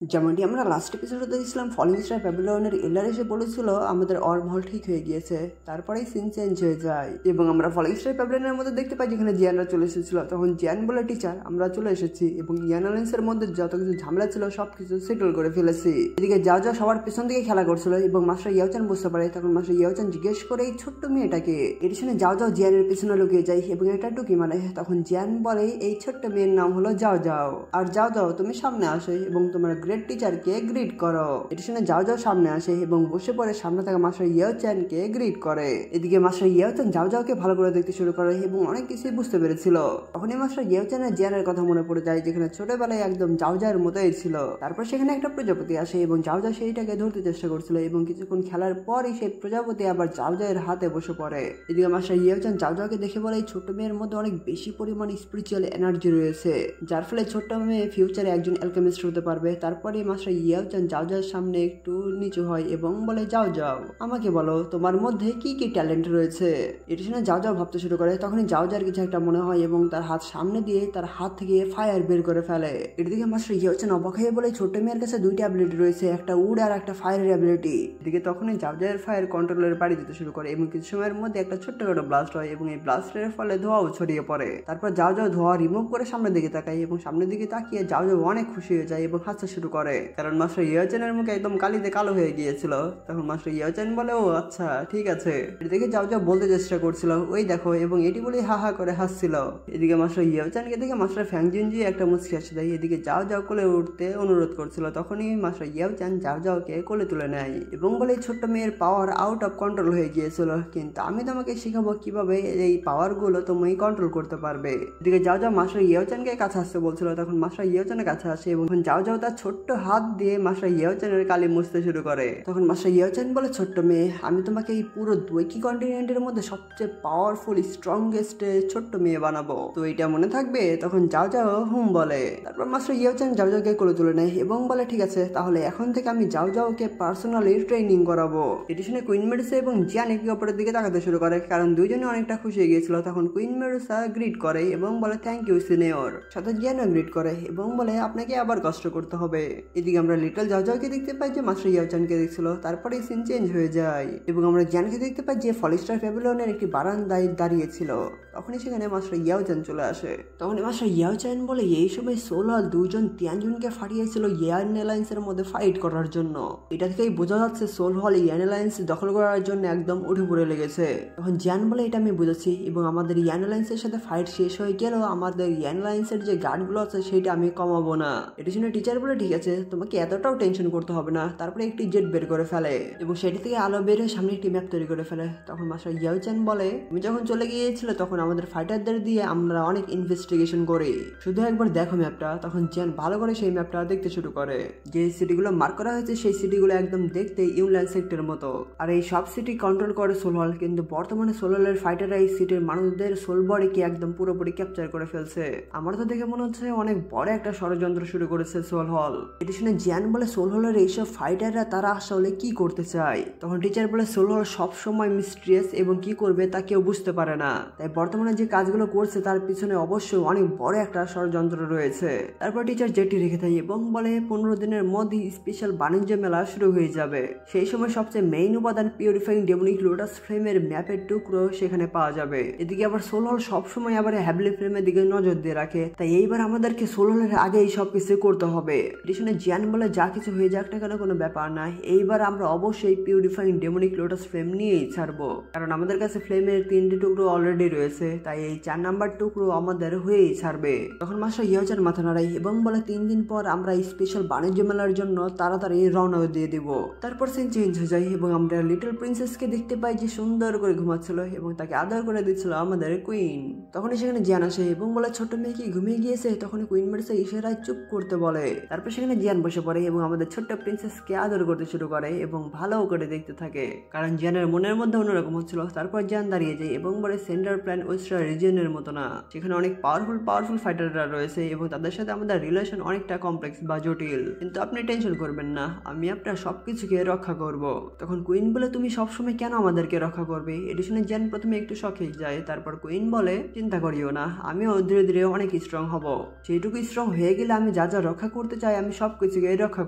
যেমনটি আমরা লাস্ট এপিসোডে দেখছিলাম, ফলিং স্টার ব্যাবিলনের এলার এসে বলেছিল আমাদের অর্মহল ঠিক হয়ে গিয়েছে। তারপরেই সিন চেঞ্জ হয়ে যায় এবং আমরা ফলিং স্টার ব্যাবিলনের মধ্যে দেখতে পাই যেখানে জিয়ানরা চলে এসেছিল। তখন জিয়ান বলে, টিচার আমরা চলে এসেছি এবং ইয়ান অ্যালায়েন্সের মধ্যে যত কিছু ঝামেলা ছিল সবকিছু সেটেল করে ফেলেছি। এদিকে যা যা সবার পেছন দিকে খেলা করছিল এবং মাস্টার ইয়াওচান বুঝতে পারে। তখন মাস্টার ইয়াওচান জিজ্ঞেস করে, এই ছোট্ট মেয়েটাকে? এর শুনে যাও যাও জিয়ানের পেছনে লুকিয়ে যায় এবং এটা টুকি মানে। তখন জিয়ান বলে, এই ছোট্ট মেয়ের নাম হলো যাও যাও, আর যাও যাও তুমি সামনে আসে এবং তোমার গ্রেট টিচারকে গ্রিট করো। এটা শুনে যাও যাও সামনে আসে এবং বসে পড়ে সামনে থাকা মাস্টার ইয়াওচানকে গ্রিট করে। এদিকে মাস্টার ইয়াওচান যাও যাওকে ভালো করে দেখতে শুরু করে এবং অনেক কিছুই বুঝতে পেরেছিল। তখনই মাস্টার ইয়াওচানের জিয়ানের কথা মনে পড়ে যায় যেখানে ছোটবেলায় একদম যাও যাওয়ের মতোই ছিল। তারপর সেখানে একটা প্রজাপতি আসে এবং যাও যাও সেইটাকে ধরতে চেষ্টা করছিল এবং কিছুক্ষণ খেলার পরই সেই প্রজাপতি আবার যাও যাওয়ের হাতে বসে পড়ে। এদিকে মাস্টার ইয়াওচান যাও যাওকে দেখে বলে, এই ছোট্ট মেয়ের মধ্যে অনেক বেশি পরিমাণ স্পিরিচুয়াল এনার্জি রয়েছে, যার ফলে ছোট্ট মেয়ে ফিউচারে একজন অ্যালকেমিস্ট হতে পারবে। তারপরে মাস্টার ইয়াওচান যাও যাওয়ার সামনে একটু নিচু হয় এবং বলে, যাও যাও আমাকে বলো তোমার মধ্যে কি কি ট্যালেন্ট রয়েছে। এটা শুনে যাও যাও ভাবতে শুরু করে। তখনই যাও যাওয়ার কিছু একটা মনে হয় এবং তার হাত সামনে দিয়ে তার হাত থেকে ফায়ার বের করে ফেলে। এদিকে মাস্টার ইয়াওচান অবাক হয়ে বলে, ছোট্ট মেয়ের কাছে দুইটা অ্যাবিলিটি রয়েছে, একটা উড আর একটা ফায়ারের অ্যাবিলিটি। এদিকে তখনই যাও যাওয়ের ফায়ার কন্ট্রোলের বাড়ি দিতে শুরু করে এবং কিছু সময়ের মধ্যে একটা ছোট্ট করে ব্লাস্ট হয় এবং এই ব্লাস্টের ফলে ধোঁয়াও ছড়িয়ে পড়ে। তারপর যাও যাও ধোঁয়া রিমুভ করে সামনের দিকে তাকায় এবং সামনের দিকে তাকিয়ে যাও যাও অনেক খুশি হয়ে যায় এবং হাসতে শুরু করে, কারণ মাস্টার ইয়াওচানের মুখে একদম কালিতে কালো হয়ে গিয়েছিল। তখন মাস্টার ইয়াওচান বলে, ও আচ্ছা ঠিক আছে। এদিকে যাও যাও বলতে চেষ্টা করছিল, ওই দেখো, এবং এটি বলে হা হা করে হাসছিল। এদিকে মাস্টার ইয়াওচানকে দেখে মাস্টার ফ্যাংজিনজি একটা মুচকি হাসি দেয়। এদিকে যাও যাও কোলে উঠতে অনুরোধ করছিল। তখনই মাস্টার ইয়াওচান যাও যাওকে কোলে তুলে নেয় এবং বলে, ছোট্ট মেয়ের পাওয়ার আউট অফ কন্ট্রোল হয়ে গিয়েছিল, কিন্তু আমি তোমাকে শিখাবো কিভাবে এই পাওয়ার গুলো তুমি কন্ট্রোল করতে পারবে। এদিকে যাও যাও মাস্টার ইয়াওচানকে কাছে আসতে বলছিল। তখন মাস্টার ইয়াওচানের কাছে আসে এবং যাও যাও তার ছোট্ট হাত দিয়ে মাস্টার ইয়াওচানের কালি মুছতে শুরু করে। তখন মাস্টার ইয়াওচান বলে, ছোট্ট মেয়ে, আমি তোমাকে এই পুরো দুইকি কন্টিনেন্টের মধ্যে সবচেয়ে পাওয়ারফুল স্ট্রংগেস্ট ছোট্ট মেয়ে বানাবো, তো এটা মনে থাকবে? তখন যাও যাও হুম বলে। তারপর মাস্টার ইয়াওচান যাও যাওকে কোলে তুলে নেয় এবং বলে, ঠিক আছে, তাহলে এখন থেকে আমি যাও যাওকে পার্সোনালি ট্রেনিং করাবো। এটি শুনে কুইন মেডুসা এবং জিয়ান একে অপরের দিকে তাকাতে শুরু করে, কারণ দুইজনে অনেকটা খুশি হয়ে গিয়েছিল। তখন কুইন মেডুসা গ্রিট করে এবং বলে, থ্যাংক ইউ সিনিয়র। সাথে জিয়ানও গ্রিট করে এবং বলে, আপনাকে আবার কষ্ট করতে হবে। এদিকে আমরা লিটল যাও যাওকে দেখতে পাই যে মাস্টার ইয়াওচানকে দেখছিল। তারপরে সিন চেঞ্জ হয়ে যায় এবং আমরা জিয়ানকে দেখতে পাই যে ফলিং স্টার প্যাভিলিয়নের একটি বারান্দায় দাঁড়িয়েছিল। তখনই সেখানে মাস্টার ইয়াওচান চলে আসে। তখন মাস্টার ইয়াওচান বলে, এই সময় সোলহল দুইজন তিয়ানজুনকে ফাটিয়েছিল ইয়ান অ্যালায়েন্সের মধ্যে ফাইট করার জন্য। এটা থেকেই বোঝা যাচ্ছে সোলহল ইয়ান অ্যালায়েন্স দখল করার জন্য একদম উঠে পড়ে লেগেছে। তখন জিয়ান বলে, এটা আমি বুঝেছি এবং আমাদের ইয়ান অ্যালায়েন্সের সাথে ফাইট শেষ হয়ে গেলেও আমাদের ইয়ান অ্যালায়েন্সের যে গার্ডগুলো আছে সেটা আমি কমাবো না। এটা শুনে টিচার বলে, ঠিক আছে, তোমাকে এতটাও টেনশন করতে হবে না। তারপরে একটি জেট বের করে ফেলে এবং সেটি থেকে আলো বের হয়ে সামনে একটি ম্যাপ তৈরি করে ফেলে। তখন মাস্টার ইয়াওচান বলে, তুমি যখন চলে গিয়েছিল তখন আমাদের ফাইটারদের দিয়ে আমরা অনেক ইনভেস্টিগেশন করি, শুধু একবার দেখো ম্যাপটা। তখন জিয়ান ভালো করে সেই ম্যাপটা দেখতে শুরু করে। যে সিটিগুলো মার্ক করা হয়েছে সেই সিটিগুলো একদম দেখতে ইউল্যান্ড সেক্টরের মতো, আর এই সব সিটি কন্ট্রোল করে সোলহল। কিন্তু বর্তমানে সোলহলের ফাইটাররা এই সিটির মানুষদের সোল বডিকে একদম পুরোপুরি ক্যাপচার করে ফেলছে। আমার তো দেখে মনে হচ্ছে অনেক বড় একটা ষড়যন্ত্র শুরু করেছে সোলহল। এটি শুনে জিয়ান বলে, সোলহলের এইসব ফাইটাররা তারা আসলে কি করতে চায়? তখন টিচার বলে, সোলহল সবসময় মিস্ট্রিয়াস এবং কি করবে তা কেউ বুঝতে পারে না, তাই বর্তমানে যে কাজগুলো করছে তার পিছনে অবশ্যই অনেক বড় একটা ষড়যন্ত্র রয়েছে। তারপর টিচার জেটি রেখে দেয় এবং বলে, 15 দিনের মধ্যে স্পেশাল বাণিজ্য মেলা শুরু হয়ে যাবে। সেই সময় সবচেয়ে মেইন উপাদান পিউরিফাইং ডেমনিক লোটাস ফ্লেমের ম্যাপের টুকরো সেখানে পাওয়া যাবে। এদিকে আবার সোলহল সবসময় আবার হ্যাবলি ফ্লেমের দিকে নজর দিয়ে রাখে, তাই এইবার আমাদেরকে সোলহলের আগেই সবকিছু করতে হবে। এটি জিয়ান বলে, যা কিছু হয়ে যাক না কেন কোনো ব্যাপার না, এইবার আমরা অবশ্যই পিউরিফাইং ডেমনিক লোটাস ফ্লেম নিয়েই ছাড়বো, কারণ আমাদের কাছে ফ্লেমের 3টি টুকরো অলরেডি রয়েছে, তাই এই 4 নাম্বার টুকরো আমাদের হয়েই ছাড়বে। তখন মাস্টার ইয়াওচান মাথা নাড়ায় এবং বলে, 3 দিন পর আমরা স্পেশাল বাণিজ্য মেলার জন্য তাড়াতাড়ি রওনা দিয়ে দিব। তারপর সিন চেঞ্জ হয়ে যায় এবং আমরা লিটল প্রিন্সেসকে দেখতে পাই যে সুন্দর করে ঘুমাচ্ছিল এবং তাকে আদর করে দিচ্ছিল আমাদের কুইন। তখনই সেখানে জিয়ান আসে এবং বলে, ছোট মেয়ে কি ঘুমিয়ে গিয়েছে? তখন কুইন মেডুসা ইশারায় চুপ করতে বলে। তারপর সেখানে জিয়ান বসে পড়ে এবং আমাদের ছোট্ট প্রিন্সেসকে আদর করতে শুরু করে এবং ভালো করে দেখতে থাকে, কারণ জিয়ানের মনের মধ্যে অন্যরকম হচ্ছিল। তারপর জিয়ান দাঁড়িয়ে যায় এবং বলে, সেন্টার প্ল্যান ওয়েস্টার রিজিয়নের মতো না, সেখানে অনেক পাওয়ারফুল ফাইটাররা রয়েছে এবং তাদের সাথে আমাদের রিলেশন অনেকটা কমপ্লেক্স বা জটিল, কিন্তু আপনি টেনশন করবেন না, আমি আপনার সবকিছুকে রক্ষা করব। তখন কুইন বলে, তুমি সবসময় কেন আমাদেরকে রক্ষা করবে? এটি শুনে জিয়ান প্রথমে একটু শক হয়ে যায়। তারপর কুইন বলে, চিন্তা করিও না, আমিও ধীরে ধীরে অনেক স্ট্রং হব, সেইটুকু স্ট্রং হয়ে গেলে আমি যা যা রক্ষা করতে চাই আমি আমি সবকিছুকে রক্ষা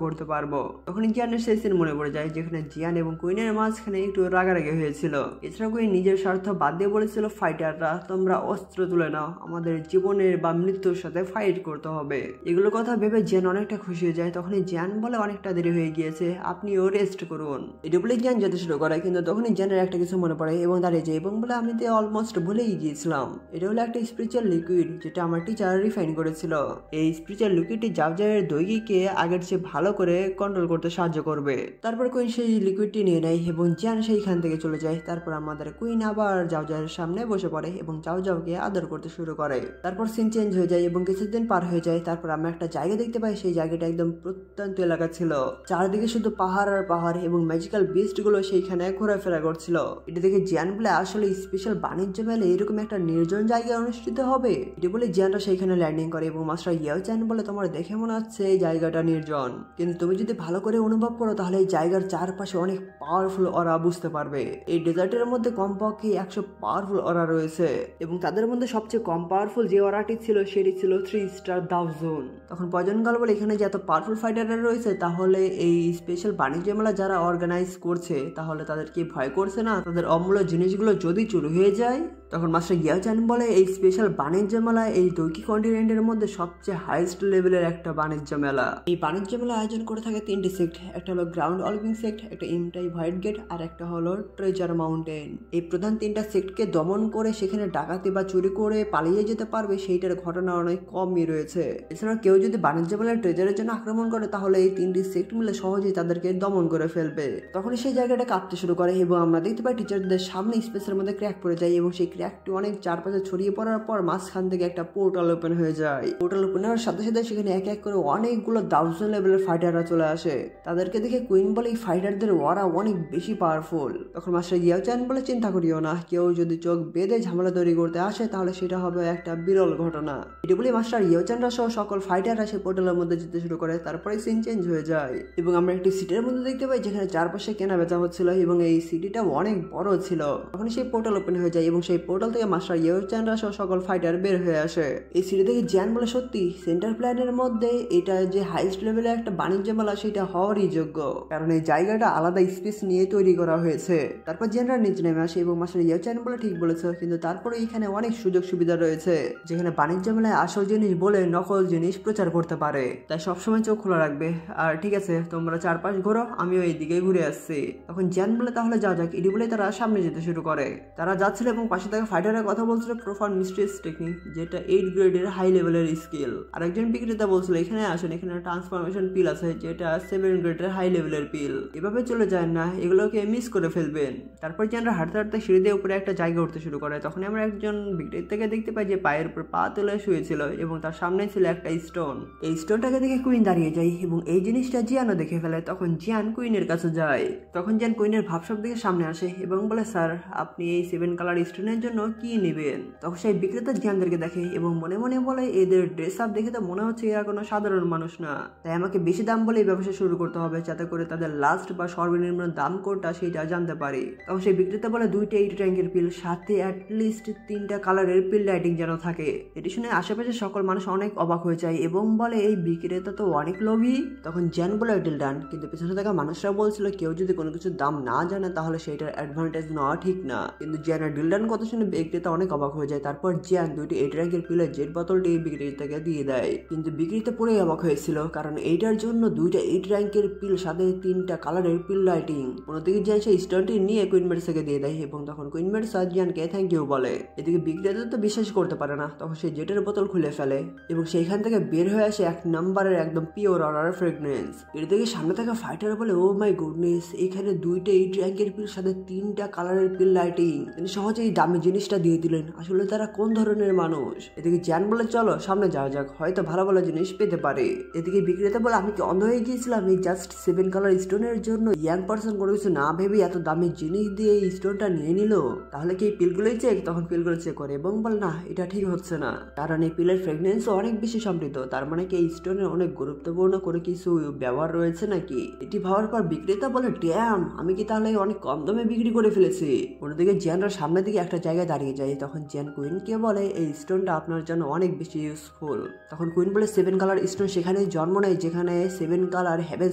করতে পারবো। তখন জিয়ানের সেই সিন মনে পড়ে যায় যেখানে জিয়ান এবং কুইনের মাঝখানে একটু রাগারাগি হয়েছিল। এছাড়া কুইন নিজের স্বার্থ বাদ দিয়ে বলেছিল, ফাইটাররা তোমরা অস্ত্র তুলে নাও, আমাদের জীবনের বা মৃত্যুর সাথে ফাইট করতে হবে। এগুলো কথা ভেবে জিয়ান অনেকটা খুশি হয়ে যায়। তখনই জিয়ান বলে, অনেকটা দেরি হয়ে গিয়েছে, আপনিও রেস্ট করুন। এটা বলে জিয়ান যেতে শুরু করে, কিন্তু তখনই জিয়ানের একটা কিছু মনে পড়ে এবং দাঁড়িয়ে যায় এবং বলে, আমি তো অলমোস্ট ভুলেই গিয়েছিলাম, এটা হলো একটা স্পিরিচুয়াল লিকুইড যেটা আমার টিচার রিফাইন করেছিল। এই স্পিরিচুয়াল লিকুইডটি জাবজারের দৈর্ঘ্যকে আগের চেয়ে ভালো করে কন্ট্রোল করতে সাহায্য করবে। তারপর কুইন সেই লিকুইডটি নিয়ে নেয় এবং জিয়ান সেইখান থেকে চলে যায়। তারপর আমাদের কুইন আবার জাবজারের সামনে বসে পড়ে এবং জাবজারকে আদর করতে শুরু করে। তারপর সিন চেঞ্জ হয়ে যায় এবং কিছুদিন পার হয়ে যায়। তারপর আমরা একটা জায়গা দেখতে পাই, সেই জায়গাটা একদম প্রত্যন্ত এলাকা ছিল, চারদিকে শুধু পাহাড় আর পাহাড় এবং ম্যাজিক্যাল বিস্ট গুলো সেইখানে ঘোরাফেরা করছিল। এটা দেখে জিয়ান বলে, আসলে স্পেশাল বাণিজ্য মেলে এরকম একটা নির্জন জায়গায় অনুষ্ঠিত হবে। এটা বলে জিয়ানরা সেইখানে ল্যান্ডিং করে এবং মাস্টার ইয়াও চান বলে, তোমার দেখে মনে হচ্ছে এই জায়গাটা নির্জন, কিন্তু তুমি যদি ভালো করে অনুভব করো তাহলে এই জায়গার চারপাশে অনেক পাওয়ারফুল অরা বুঝতে পারবে। এই ডেজার্টের মধ্যে কমপক্ষে 100 পাওয়ারফুল অরা রয়েছে এবং তাদের মধ্যে সবচেয়ে কম পাওয়ারফুল যে অরাটি ছিল সেটি ছিল 3 স্টার দাও জোন। তখন পয়জন গাল বলে, এখানে যে এত পাওয়ারফুল ফাইটাররা রয়েছে তাহলে এই স্পেশাল বাণিজ্য মেলা যারা অর্গানাইজ করছে তাহলে তাদের কি ভয় করছে না তাদের অমূল্য জিনিসগুলো যদি চুরি হয়ে যায়? তখন মাস্টার ইয়াচান বলে, এই স্পেশাল বাণিজ্য মেলা এই দৈকি কন্টিনেন্টের মধ্যে সবচেয়ে হাইস্ট লেভেলের একটা বাণিজ্য মেলা। এই বাণিজ্য মেলা আয়োজন করে থাকে 3টি সেক্ট, একটা হলো গ্রাউন্ড অলপিং সেক্ট, একটা ইমটাই হোয়াইট গেট আর একটা হলো ট্রেজার মাউন্টেন। এই প্রধান 3টা সেক্টকে দমন করে সেখানে ডাকাতি বা চুরি করে পালিয়ে যেতে পারবে সেইটার ঘটনা অনেক কমই রয়েছে। এছাড়া কেউ যদি বাণিজ্য মেলার ট্রেজারের জন্য আক্রমণ করে তাহলে এই 3টি সেক্ট মিলে সহজেই তাদেরকে দমন করে ফেলবে। তখন সেই জায়গাটা কাঁপতে শুরু করে এবং আমরা দেখতে পাই টিচারদের সামনে স্পেসের মধ্যে ক্র্যাক পড়ে যায় এবং সেই ক্র্যাকটি অনেক চারপাশে ছড়িয়ে পড়ার পর মাঝখান থেকে একটা পোর্টাল ওপেন হয়ে যায়। পোর্টাল ওপেন হওয়ার সাথে সাথে সেখানে এক এক করে অনেকগুলো 1000 লেভেলের ফাইটাররা চলে আসে। তাদেরকে দেখে কুইন বলে, এই ফাইটারদের ওরা অনেক বেশি পাওয়ারফুল। তখন মাস্টার ইয়াওচান বলে, চিন্তা করিও না, কেউ যদি চোখ বেঁধে ঝামেলা তৈরি করতে আসে তাহলে সেটা হবে একটা বিরল ঘটনা। এটা বলে মাস্টার ইয়াওচানরা সহ সকল ফাইটাররা সেই পোর্টালের মধ্যে যেতে শুরু করে। তারপরে সিন চেঞ্জ হয়ে যায় এবং আমরা একটি সিটির মধ্যে দেখতে পাই যেখানে চারপাশে কেনা বেচা হচ্ছিল এবং এই সিটিটা অনেক বড় ছিল। তখন সেই পোর্টাল ওপেন হয়ে যায় এবং সেই পোর্টাল থেকে মাস্টার ইয়াওচানরা সহ সকল ফাইটার বের হয়ে আসে। এই সিটি থেকে জিয়ান বলে, সত্যি সেন্টার প্ল্যানের মধ্যে এটা যে হাইস্ট লেভেলের একটা বাণিজ্য মেলা সেটা হওয়ারই যোগ্য, কারণ এই জায়গাটা আলাদা স্পেস নিয়ে তৈরি করা হয়েছে। তারপর জিয়ানরা নিচে নেমে আসে এবং মাস্টার ইয়াওচান বলে, ঠিক বলেছ, কিন্তু তারপরে এখানে অনেক সুযোগ সুবিধা রয়েছে যেখানে বাণিজ্য মেলায় আসল জিনিস বলে নকল জিনিস প্রচার করতে পারে, তাই সবসময় চোখ খোলা রাখবে। আর ঠিক আছে, তোমরা চারপাশ ঘোরো, আমিও এই দিকে ঘুরে আসছি। তখন জিয়ান বলে, তাহলে যাও যাক। এটি বলে তারা সামনে যেতে শুরু করে। তারা যাচ্ছিল এবং পাশে থাকা ফাইটারের কথা বলছিল প্রোফান মিস্ট্রিয়াস টেকনিক, যেটা 8 গ্রেডের হাই লেভেলের স্কিল। আর একজন বিক্রেতা বলছিল, এখানে আসেন, এখানে ট্রান্সফরমেশন পিল আছে যেটা 7 গ্রেডের হাই লেভেলের পিল। এভাবে চলে যায় না, এগুলোকে মিস করে ফেলবেন। তারপর যে আমরা হাঁটতে হাঁটতে সিঁড়ি দিয়ে উপরে একটা জায়গা উঠতে শুরু করে। তখন আমরা একজন বিক্রেতাকে দেখতে পাই যে পায়ের উপর পা তুলে শুয়েছিল এবং তার সামনে ছিল একটা স্টোন। এই স্টোনটাকে দেখে কুইন দাঁড়িয়ে যায় এবং এই জিনিসটা জিয়ানও দেখে ফেলে। তখন জিয়ান কুইনের কাছে যায়। তখন জিয়ান কুইনের ভাবসাব দিকে সামনে আসে এবং বলে, স্যার, আপনি এই 7 কালার স্টোনের জন্য কি নেবেন? তখন সেই বিক্রেতা জিয়ানদেরকে দেখে এবং মনে মনে বলে, এদের ড্রেস আপ দেখে তো মনে হচ্ছে এরা কোনো সাধারণ মানুষ না, তাই আমাকে বেশি দাম বলে এই ব্যবসা শুরু করতে হবে যাতে করে তাদের লাস্ট বা সর্বনিম্ন দাম কোনটা সেটা জানতে পারি। তখন সেই বিক্রেতা বলে, 2টা 8 র্যাঙ্কের পিল, সাথে অ্যাটলিস্ট 3টা কালারের পিল লাইটিং যেন থাকে। এটি শুনে আশেপাশে সকল মানুষ অনেক অবাক হয়ে যায় এবং বলে, এই বিক্রেতা তো অনেক লোভী। তখন জিয়ান বলে, ডিল ডান, কিন্তু পেছনে থাকা মানুষরা বলছিল কেউ যদি কোনো কিছুর দাম না জানে তাহলে সেটার অ্যাডভান্টেজ নেওয়া ঠিক না। কিন্তু জিয়ানের ডিল ডান কথা শুনে বিক্রেতা অনেক অবাক হয়ে যায়। তারপর জিয়ান 2টি 8 র্যাঙ্কের পিলের জেট বোতলটি বিক্রেতাকে দিয়ে দেয়, কিন্তু বিক্রেতা পুরোই অবাক হয়েছিল কারণ এইটার জন্য 2টা 8 র্যাঙ্কের পিল সাথে 3টা কালারের পিল লাইটিং। অন্যদিকে জিয়ান সেই স্টোনটি নিয়ে কুইন মেডসাকে দিয়ে দেয় এবং তখন কুইন মেডসা জিয়ানকে থ্যাংক ইউ বলে। এদিকে বিক্রেতা তো বিশ্বাস করতে পারে না, তখন সেই জেটের বোতল খুলে ফেলে এবং সেইখান থেকে বের হয়ে আসে 1 নম্বরের একদম পিওর অরার ফ্রেগনেন্স। এর থেকে সামনে থাকা ফাইটার বলে, ও মাই গুডনেস, এখানে 2টা 8 র্যাঙ্কের পিল সাথে 3টা কালারের পিল লাইটিং, তিনি সহজেই দামি জিনিসটা দিয়ে দিলেন। আসলে তারা কোন ধরনের মানুষ? এদিকে জিয়ান বলে, চলো সামনে যাওয়া যাক, হয়তো ভালো ভালো জিনিস পেতে পারে। এদিকে বিক্রেতা বলে, আমি কি অন্ধ হয়ে গিয়েছিলাম? এই জাস্ট 7 কালার স্টোনের জন্য ইয়াং পার্সন কোনো কিছু না ভেবে এত দামি জিনিস দিয়ে এই স্টোনটা নিয়ে নিল, তাহলে কি এই পিলগুলোই চেক? তখন পিলগুলো চেক করে এবং বল, না, এটা ঠিক হচ্ছে না, কারণ এই পিলের ফ্রেগনেন্স অনেক বেশি সমৃদ্ধ, তার মানে কি এই স্টোনের অনেক গুরুত্বপূর্ণ করে কিছু ব্যবহার রয়েছে নাকি? এটি ভাবার পর বিক্রেতা বলে, ড্যাম, আমি কি তাহলে অনেক কম দামে বিক্রি করে ফেলেছি। অন্যদিকে জিয়ানরা সামনের দিকে একটা জায়গায় দাঁড়িয়ে যায়। তখন জিয়ান কুইনকে বলে এই স্টোনটা আপনার জন্য অনেক বেশি ইউজফুল। তখন কুইন বলে 7 কালার স্টোন সেখানে জন্ম নেয় যেখানে 7 কালার হেভেন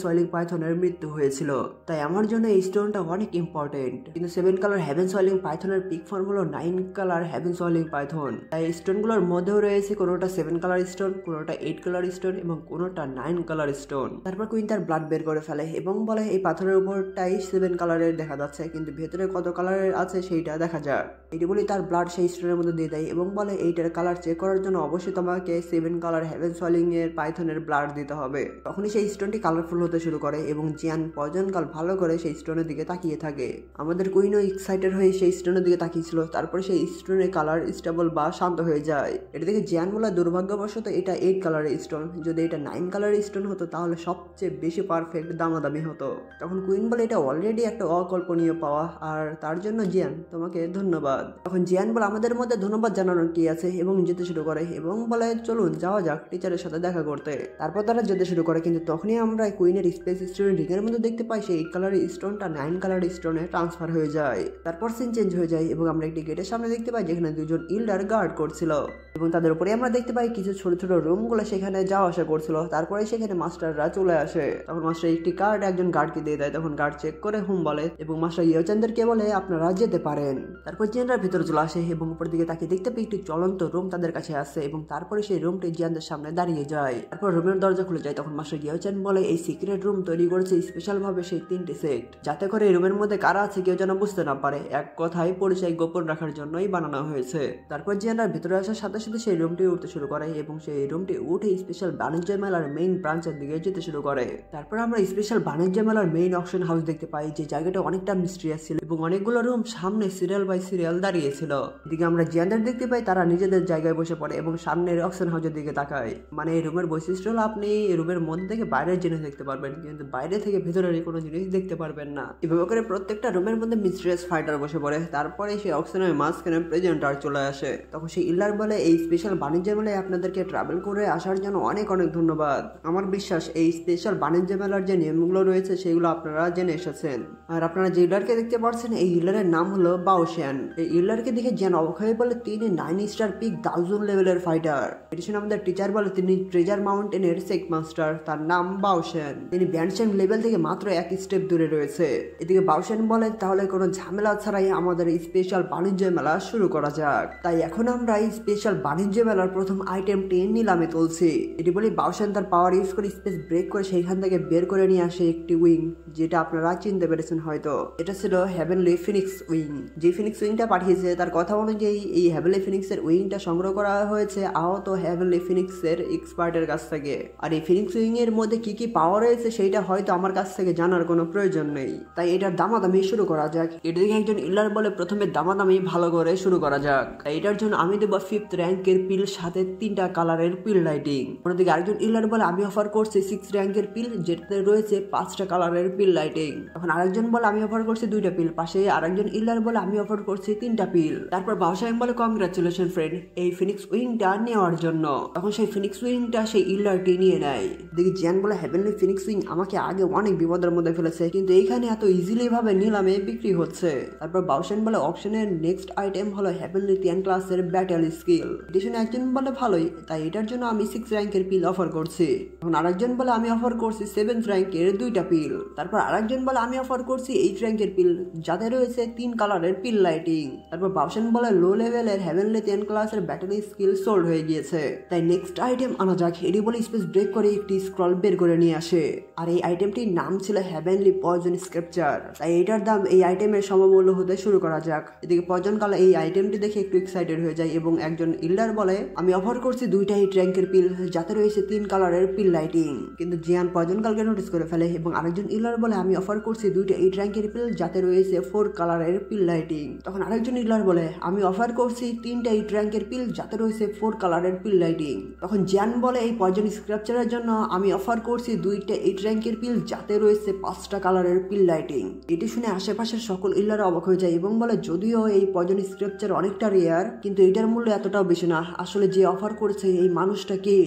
সোয়েলিং পাইথনের মৃত্যু হয়েছিল, তাই আমার জন্য এই স্টোনটা অনেক ইম্পর্টেন্ট। কিন্তু 7 কালার হেভেন সোয়েলিং পাইথনের পিক ফর্ম হলো 9 কালার হেভেন সোয়েলিং পাইথন। তাই স্টোনগুলোর মধ্যেও রয়েছে কোনোটা 7 কালার স্টোন, কোনোটা 8 কালার স্টোন এবং কোনোটা 9 কালার স্টোন। তারপর কুইন তার ব্লাড বের করে ফেলে এবং বলে এই পাথরের উপরটাই 7 কালারের দেখা যাচ্ছে, কিন্তু ভেতরে কত কালারের আছে সেইটা দেখা যাক। এটি বলি তার ব্লাড সেই স্টোনের মধ্যে দিয়ে দেয় এবং বলে এইটার কালার চেক করার জন্য অবশ্যই তোমাকে 7 কালার হেভেন সোয়েলিং এর পাইথনের ব্লাড দিতে হবে। তখনই সেই স্টোনটি কালারফুল হতে শুরু করে এবং জিয়ান পয়জনকাল ভালো করে সেই স্টোনের দিকে তাকিয়ে থাকে। আমাদের কুইনও এক্সাইটেড হয়ে সেই স্টোনের দিকে তাকিয়েছিল। তারপরে সেই স্টোনের কালার স্টেবল বা শান্ত হয়ে যায়। এটা দেখে জিয়ান বলে দুর্ভাগ্যবশত এটা 8 কালারের স্টোন, যদি এটা 9 কালারের স্টোন হতো তাহলে সবচেয়ে বেশি পারফেক্ট দামাদামি হতো। তখন কুইন বলে এটা অলরেডি একটা অকল্পনীয় পাওয়া, আর তার জন্য জিয়ান তোমাকে ধন্যবাদ। তখন জিয়ান বলে আমাদের মধ্যে ধন্যবাদ জানানোর কি আছে এবং যেতে শুরু করে এবং বলে চলুন যাওয়া যাক টিচারের সাথে দেখা করতে। তারপর তারা যেতে শুরু করে, কিন্তু তখনই আমরা কুইনের স্পেস স্টোনের রিং এর মধ্যে দেখতে পাই সেই 8 কালারের স্টোনটা 9 কালারের স্টোনে ট্রান্সফার হয়ে যায়। তারপর সিন চেঞ্জ হয়ে যায় এবং আমরা একটি গেটের সামনে দেখতে পাই যেখানে দুজন ইল্ডার গার্ড করছিল এবং তাদের উপরে আমরা দেখতে পাই কিছু ছোট ছোট রুমগুলো সেখানে যাওয়া আসা করছিল। তারপরে সেখানে মাস্টাররা চলে আসে। তখন মাস্টার একটি কার্ড একজন গার্ডকে দিয়ে দেয়। তখন গার্ড চেক করে হুম বলে এবং মাস্টার ইয়োচানদেরকে বলে আপনারা যেতে পারেন। তারপর জিয়ানরা ভিতরে চলে আসে এবং উপর দিকে তাকিয়ে দেখতে পাই একটি চলন্ত রুম তাদের কাছে আসে এবং তারপরে সেই রুমটি জিয়ানদের সামনে দাঁড়িয়ে যায়। তারপর রুমের দরজা খুলে যায়। তখন মাস্টার ইয়োচান বলে এই সিক্রেট রুম তৈরি করেছে স্পেশাল ভাবে সেই 3টি সেট, যাতে করে এই রুমের মধ্যে কারা আছে কেউ যেন বুঝতে না পারে, এক কথায় পরিচয় গোপন রাখার জন্যই বানানো হয়েছে। তারপর জিয়ানরা ভিতরে আসার সাথে সাথে সেই রুমটি উঠতে শুরু করে এবং সেই রুমটি উঠে স্পেশাল বাণিজ্য মেলার মেইন ব্রাঞ্চের দিকে যেতে শুরু করে। তারপর আমরা স্পেশাল বাণিজ্য মেলার মেইন অকশন হাউস দেখতে পাই, যে জায়গাটা অনেকটা মিস্ট্রিয়াস ছিল এবং অনেকগুলো রুম সামনে সিরিয়াল বাই সিরিয়াল দাঁড়িয়েছিল। এদিকে আমরা জিয়ানদের দেখতে পাই তারা নিজেদের জায়গায় বসে পড়ে এবং সামনের অকশন হাউসের দিকে তাকায়। মানে এই রুমের বৈশিষ্ট্য হলো আপনি এই রুমের মধ্যে থেকে বাইরের জিনিস দেখতে পারবেন, কিন্তু বাইরে থেকে ভেতরের কোনো জিনিস দেখতে পারবেন না। এভাবে করে প্রত্যেকটা রুমের মধ্যে মিস্ট্রিয়াস ফাইটার বসে পড়ে। তারপরে সেই অকশনের মাঝখানে প্রেজেন্টার চলে আসে। তখন সেই ইল্লার বলে এই স্পেশাল বাণিজ্য মেলায় আপনাদেরকে ট্রাভেল করে আসার জন্য অনেক অনেক ধন্যবাদ। আমার বিশ্বাস এই স্পেশাল বাণিজ্য মেলার যে নিয়মগুলো রয়েছে সেগুলো আপনারা জেনে এসেছেন। আর আপনারা যে ইল্লারকে দেখতে পাচ্ছেন এই ইল্লারের নাম হলো বাওশিয়ান। এই ইল্লারকে দেখে জিয়ান অবাক হয়ে বলে তিনি 9 স্টার পিক 1000 লেভেলের ফাইটার। এটি শুনে আমাদের টিচার বলে তিনি ট্রেজার মাউন্টেনের সেক মাস্টার, তার নাম বাওশিয়ান। তিনি ব্যান্ডশন লেভেল থেকে মাত্র 1 স্টেপ দূরে রয়েছে। এদিকে বাওশিয়ান বলে তাহলে কোনো ঝামেলা ছাড়াই আমাদের এই স্পেশাল বাণিজ্য মেলা শুরু করা যাক। তাই এখন আমরা এই স্পেশাল বাণিজ্য মেলার প্রথম আইটেমটি নিলামে তুলছি। এটি বলি বাওশিয়ান তার পাওয়ার ইউজ করে স্পেস ব্রেক করে সেইখান থেকে বের করে নিয়ে আসে একটি উইং, যেটা আপনারা চিনতে পেরেছেন হয়তো। এটা ছিল হেভেনলি ফিনিক্স উইং। যে ফিনিক্স উইংটা পাঠিয়েছে তার কথা অনুযায়ী এই হেভেনলি ফিনিক্সের উইংটা সংগ্রহ করা হয়েছে আহত হেভেনলি ফিনিক্সের এক্সপার্টের কাছ থেকে। আর এই ফিনিক্স উইং এর মধ্যে কি কি পাওয়ার রয়েছে সেইটা হয়তো আমার কাছ থেকে জানার কোনো প্রয়োজন নেই, তাই এটার দামাদামি শুরু করা যাক। এটা দেখে একজন ইল্লার বলে প্রথমে দামাদামি ভালো করে শুরু করা যাক। এটার জন্য আমি দেবো 5th র্যাঙ্কের পিল সাথে 3টা কালারের পিল লাইটিং। অন্যদিকে আরেকজন ইল্লার বলে আমি অফার করছি 6th র্যাঙ্কের পিল যেটাতে রয়েছে 5টা কালারের পিল লাইটিং। তখন আরেকজন বলে আমি অফার করছি 2টা পিল। পাশে আরেকজন ইল্লার বলে আমি অফার করছি 3টা পিল। তারপর বাওশিয়ান বলে কংগ্রাচুলেশন ফ্রেন্ড এই ফিনিক্স উইংটা নেওয়ার জন্য। তখন সেই ফিনিক্স উইংটা সেই ইল্লারটি নিয়ে নেয়। দেখি জিয়ান বলে হেভেনলি ফিনিক্স উইং আমাকে আগে অনেক বিপদের মধ্যে ফেলেছে, কিন্তু এইখানে এত ইজিলি ভাবে নিলামে বিক্রি হচ্ছে। তারপর বাওশিয়ান বলে অপশনের নেক্সট আইটেম হলো হেভেনলি 10 ক্লাসের ব্যাটেল স্কিল। এটি শুনে একজন বলে ভালোই, তাই এটার জন্য আমি 6 র্যাঙ্কের পিল অফার করছি। তখন আরেকজন বলে আমি অফার করছি 7th র্যাঙ্কের 2টা পিল। তারপর আরেকজন বলে আমি অফার করছি 8th র্যাঙ্কের পিল যাতে রয়েছে 3 কালারের পিল লাইটিং। তারপর বাওশিয়ান বলে লো লেভেলের হেভেনলি 10 ক্লাসের ব্যাটেল স্কিল সোল্ড হয়ে গিয়েছে, তাই নেক্সট আইটেম আনা যাক। এটি বলে স্পেস ব্রেক করে একটি স্ক্রল বের করে নিয়ে আসে। আর এই আইটেমটির নাম ছিল হেভেনলি পয়জন স্ক্রিপচার, তাই এটার দাম এই আইটেমের সমমূল্য হতে শুরু করা যাক। এদিকে পয়জন কালা এই আইটেমটি দেখে একটু এক্সাইটেড হয়ে যায় এবং একজন ইল্ডার বলে আমি অফার করছি 2টা 8 র্যাঙ্কের পিল যাতে রয়েছে 3 কালারের পিল লাইটিং। কিন্তু জিয়ান পয়জন কালকে নোটিস করে ফেলে এবং আরেকজন ইল্ডার বলে আমি অফার করছি 2টা 8 র্যাঙ্কের পিল যাতে রয়েছে 4 কালারের পিল লাইটিং। তখন আরেকজন ইল্ডার বলে আমি অফার করছি 3টা 8 র্যাঙ্কের পিল যাতে রয়েছে 4 কালারের পিল লাইটিং। তখন জিয়ান বলে এই পয়জন স্ক্রিপচারের জন্য আমি অফার করছি 2টা 8 র্যাঙ্কের পিল যাতে রয়েছে 5টা কালারের পিল লাইটিং। এটি শুনে আশেপাশের সকল ইল্লার অবাক হয়ে যায় এবং বলে যদিও এই পয়জন স্ক্রিপচার অনেকটা রেয়ার, কিন্তু এটার মূল্য এতটাও বেশি না। আসলে যে অফার করেছে এই মানুষটা কে?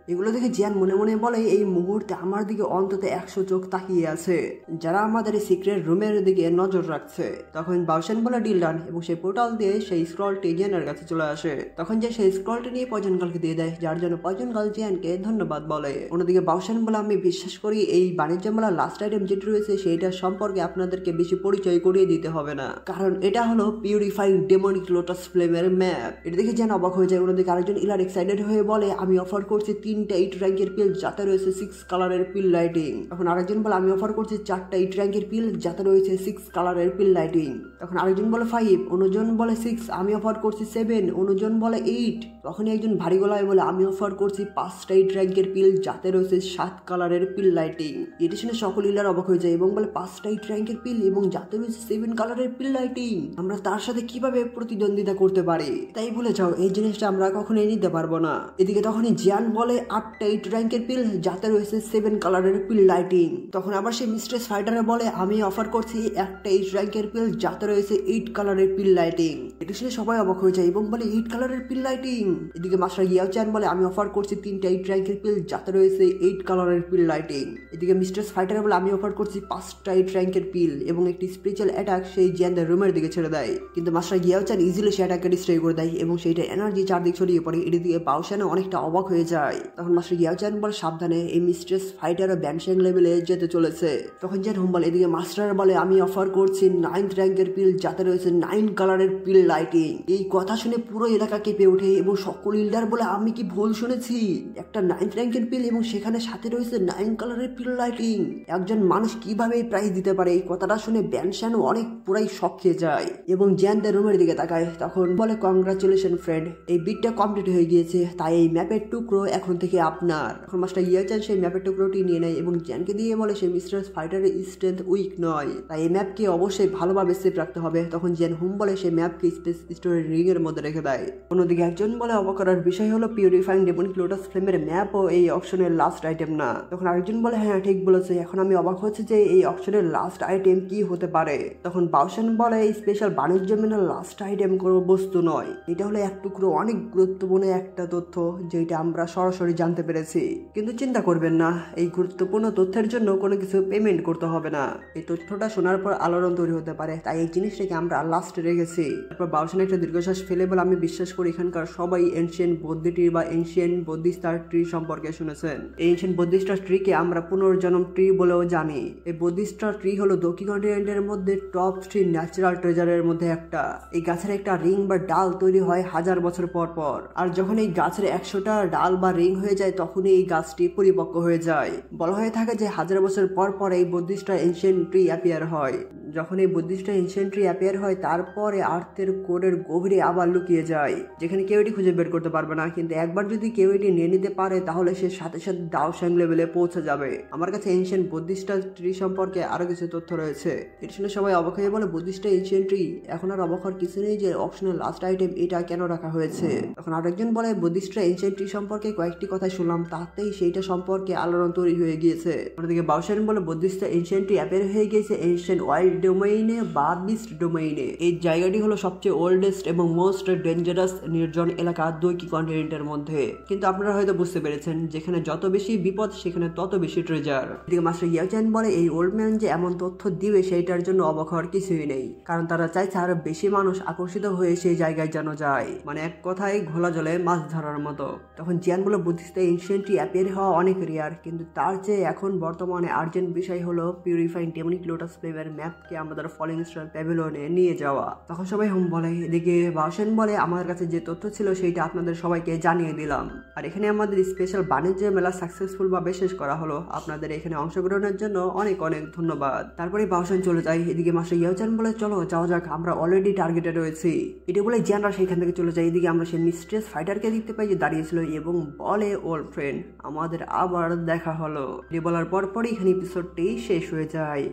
এগুলো দেখে জিয়ান মনে মনে বলে এই মুহূর্তে আমার দিকে অন্তত 100 চোখ তাকিয়ে আছে, যারা আমাদের এই সিক্রেট রুমের দিকে নজর রাখছে। তখন বাউসেন বলে ডিল ডান, এবং সেই পোর্টাল দিয়ে সেই স্ক্রলটি জিয়ানের কাছে চলে আসে। তখন যে সেই স্ক্রলটি নিয়ে পয়জন গার্লকে দিয়ে দেয়, যার জন্য পয়জন গার্ল জিয়ানকে ধন্যবাদ বলে। অন্যদিকে বাউসেন বলে আমি বিশ্বাস করি এই বাণিজ্য মেলার লাস্ট আইটেম যেটি রয়েছে সেইটার সম্পর্কে আপনাদেরকে বেশি পরিচয় করিয়ে দিতে হবে না, কারণ এটা হলো পিউরিফাইং ডেমনিক লোটাস ফ্লেমের ম্যাপ। এটা দেখে যেন অবাক হয়ে যায়। অন্যদিকে আরেকজন ইলার এক্সাইটেড হয়ে বলে আমি অফার করছি 3টা 8 র্যাঙ্কের পিল যাতে রয়েছে 6 কালারের পিল লাইটিং। তখন আরেকজন বলে আমি অফার করছি 4টা 8 র্যাঙ্কের পিল যাতে রয়েছে 6 কালারের পিল লাইটিং। তখন আরেকজন বলে 5, অন্যজন বলে 6, আমি অফার করছি 7, অন্যজন বলে 8। তখনই একজন ভারী গলায় বলে আমি অফার করছি 5টা 8 র্যাঙ্কের পিল যাতে রয়েছে 7 কালারের পিল লাইটিং। এটি শুনে সকল ইলার অবাক হয়ে যায় এবং বলে 5টা 8 র্যাঙ্কের পিল এবং যাতে রয়েছে 7 কালারের পিল লাইটিং, আমরা তার সাথে কিভাবে প্রতিদ্বন্দ্বিতা করতে পারি? তাই বলে যাও এই জিনিসটা আমরা কখনোই নিতে পারবো না। এদিকে তখনই জিয়ান বলে 8টা 8 র্যাঙ্কের পিল যাতে রয়েছে 7 কালারের পিল লাইটিং। তখন আবার সেই মিস্ট্রেস ফাইটারে বলে আমি অফার করছি 1টা 8 র্যাঙ্কের পিল যাতে রয়েছে 8 কালারের পিল লাইটিং। এটি শুনে সবাই অবাক হয়ে যায় এবং বলে 8 কালারের পিল লাইটিং। এদিকে মাস্টার ইয়াও চ্যান বলে আমি অফার করছি 3টা 8 র্যাঙ্কের পিল যাতে রয়েছে 8 কালারের পিল লাইটিং। এদিকে মিস্ট্রেস ফাইটারে বলে আমি অফার করছি 5টা 8 র্যাঙ্কের পিল এবং একটি স্পেশাল অ্যাটাক সেই জিয়ানদের রুমের দিকে ছেড়ে দেয়, কিন্তু মাস্টার ইয়াও চ্যান ইজিলি সেই অ্যাটাককে ডিস্ট্রয় করে দেয় এবং সেইটা এনার্জি চারদিক ছড়িয়ে পড়ে। এটি দিয়ে বাউসেনও অনেকটা অবাক হয়ে যায়। তখন মাস্টার ইয়াও চ্যান বলে সাবধানে, এই মিস্ট্রেস ফাইটারও ব্যানশেং লেভেলে যেতে চলেছে। তখন জিয়ান হুম বলে এদিকে মাস্টার বলে আমি অফার করছি 9th র্যাঙ্কের পিল যাতে রয়েছে 9 কালারের পিল লাইটিং। এই কথা শুনে পুরো এলাকা কেঁপে ওঠে এবং সকল ইল্ডার বলে আমি কি ভুল শুনেছি? একটা 9th র্যাঙ্কের পিল এবং সেখানে সাথে রয়েছে 9 কালারের পিল লাইটিং। একজন মানুষ কিভাবে এই প্রাইজ দিতে পারে? এই কথাটা শুনে ব্যানশেনও অনেক পুরাই শক খেয়ে যায় এবং জিয়ানদের রুমের দিকে তাকায়। তখন বলে কংগ্রাচুলেশন ফ্রেন্ড, এই বিটটা কমপ্লিট হয়ে গিয়েছে, তাই এই ম্যাপের টুকরো এখন থেকে আপনার। তখন মাস্টার ইয়াও চ্যান সেই ম্যাপের টুকরোটি নিয়ে নেয় এবং জিয়ানকে দিয়ে বলে সেই মিস্ট্রেস ফাইটারের স্ট্রেংথ উইক নয়, তাই এই ম্যাপকে অবশ্যই ভালোভাবে সেভ রাখতে হবে। তখন জিয়ান হুম বলে সেই ম্যাপকে স্পেস স্টোরের রিং এর মধ্যে রেখে দেয়। অন্যদিকে একজন বলে অবাক করার বিষয় হলো পিউরিফাইং ডেমনিক লোটাস ফ্লেমের ম্যাপও এই অপশনের লাস্ট আইটেম না। তখন আরেকজন বলে হ্যাঁ ঠিক বলেছে, এখন আমি অবাক হচ্ছে যে এই অপশনের লাস্ট আইটেম কি হতে পারে। তখন বাউসেন বলে এই স্পেশাল বাণিজ্য মেলার লাস্ট আইটেম কোনো বস্তু নয়, এটা হলো এক টুকরো অনেক গুরুত্বপূর্ণ একটা তথ্য যেটা আমরা সরাসরি জানতে পেরেছি। কিন্তু চিন্তা করবেন না, এই গুরুত্বপূর্ণ তথ্যের জন্য কোনো কিছু পেমেন্ট করতে হবে না। এই তথ্যটা শোনার পর আলোড়ন তৈরি হতে পারে, তাই এই জিনিসটাকে আমরা লাস্টে রেখেছি। তারপর বাউসেন একটা দীর্ঘশ্বাস ফেলে বলে আমি বিশ্বাস করি এখানকার সবাই এনশিয়েন্ট বৌদ্ধ ট্রি বা এনশিয়েন্ট বৌদ্ধিস্টার ট্রি সম্পর্কে শুনেছেন। এই এনশিয়েন্ট বৌদ্ধিস্টার ট্রিকে আমরা পুনর্জন্ম ট্রি বলেও জানি। এই বৌদ্ধিস্টার ট্রি হলো দক্ষিণ কন্টিনেন্টের মধ্যে টপ 3 ন্যাচারাল ট্রেজারের মধ্যে একটা। এই গাছের একটা রিং বা ডাল তৈরি হয় 1000 বছর পর পর, আর যখন এই গাছের 100টা ডাল বা রিং হয়ে যায় তখনই এই গাছটি পরিপক্ক হয়ে যায়। বলা হয়ে থাকে যে 1000 বছর পর পর এই বৌদ্ধিস্টার এনশিয়েন্ট ট্রি অ্যাপিয়ার হয়। যখন এই বুদ্ধিস্টার এনশিয়েন্ট ট্রি অ্যাপিয়ার হয় তারপরে আর্থের কোরের গভীরে আবার লুকিয়ে যায়, যেখানে কেউ এটি খুঁজে বের করতে পারবে না। কিন্তু একবার যদি কেউ এটি নিয়ে নিতে পারে তাহলে সে সাথে সাথে দাওশ্যাং লেভেলে পৌঁছে যাবে। আমার কাছে এনশিয়েন্ট বুদ্ধিস্টার ট্রি সম্পর্কে আরো কিছু তথ্য রয়েছে। এটি শুনে সবাই অবাক হয়ে বলে বুদ্ধিস্টার এনশিয়েন্ট ট্রি, এখন আর অবাক হওয়ার কিছু নেই যে অপশনাল লাস্ট আইটেম এটা কেন রাখা হয়েছে। তখন আরেকজন বলে বুদ্ধিস্টার এনশিয়েন্ট ট্রি সম্পর্কে কয়েকটি কথা শুনলাম, তাতেই সেইটা সম্পর্কে আলোড়ন তৈরি হয়ে গিয়েছে। অন্যদিকে বাউসেন বলে বুদ্ধিস্টার এনশিয়েন্ট ট্রি অ্যাপিয়ার হয়ে গিয়েছে এনশিয়েন্ট ওয়াইল্ড ডোমেইনে বা বিস্ট ডোমেইনে। এই জায়গাটি হলো সবচেয়ে ওল্ডেস্ট এবং মোস্ট ডেঞ্জারাস নির্জন এলাকা দুই কন্টিনেন্টের মধ্যে। কিন্তু আপনারা হয়তো বুঝতে পেরেছেন যেখানে যত বেশি বিপদ সেখানে তত বেশি ট্রেজার। এদিকে মাস্টার ইয়াও চ্যান বলে এই ওল্ড ম্যান যে এমন তথ্য দিবে সেইটার জন্য অবাক হওয়ার কিছুই নেই, কারণ তারা চাইছে আরো বেশি মানুষ আকর্ষিত হয়ে সেই জায়গায় যেন যায়, মানে এক কথায় ঘোলা জলে মাছ ধরার মতো। তখন জিয়ান বলে বুদ্ধিস্ট এনশিয়েন্ট ট্রি অ্যাপিয়ার হওয়া অনেক রেয়ার, কিন্তু তার চেয়ে এখন বর্তমানে আর্জেন্ট বিষয় হলো পিউরিফাইং ডেমনিক লোটাস ফ্লেমের ম্যাপকে আমাদের ফলিং স্টার প্যাভিলিয়নে নিয়ে যাওয়া। তখন সবাই হুম বলে। এদিকে বাউসেন বলে আমার কাছে যে তথ্য ছিল সেইটা আপনাদের সবাইকে জানিয়ে দিলাম, আর এখানে আমাদের স্পেশাল বাণিজ্য মেলা সাকসেসফুল ভাবে শেষ করা হলো। আপনাদের এখানে অংশগ্রহণের জন্য অনেক অনেক ধন্যবাদ। তারপরে বাউসেন চলে যায়। এদিকে মাস্টার ইয়াও চ্যান বলে চলো যাওয়া যাক, আমরা অলরেডি টার্গেটে রয়েছি। এটা বলে জিয়ানরা সেখান থেকে চলে যায়। এদিকে আমরা সেই মিস্ট্রেস ফাইটারকে দেখতে পাই যে দাঁড়িয়েছিল এবং বলে ওল্ড ফ্রেন্ড আমাদের আবার দেখা হলো। বলার পরপরই এখানে এপিসোডটি শেষ হয়ে যায়।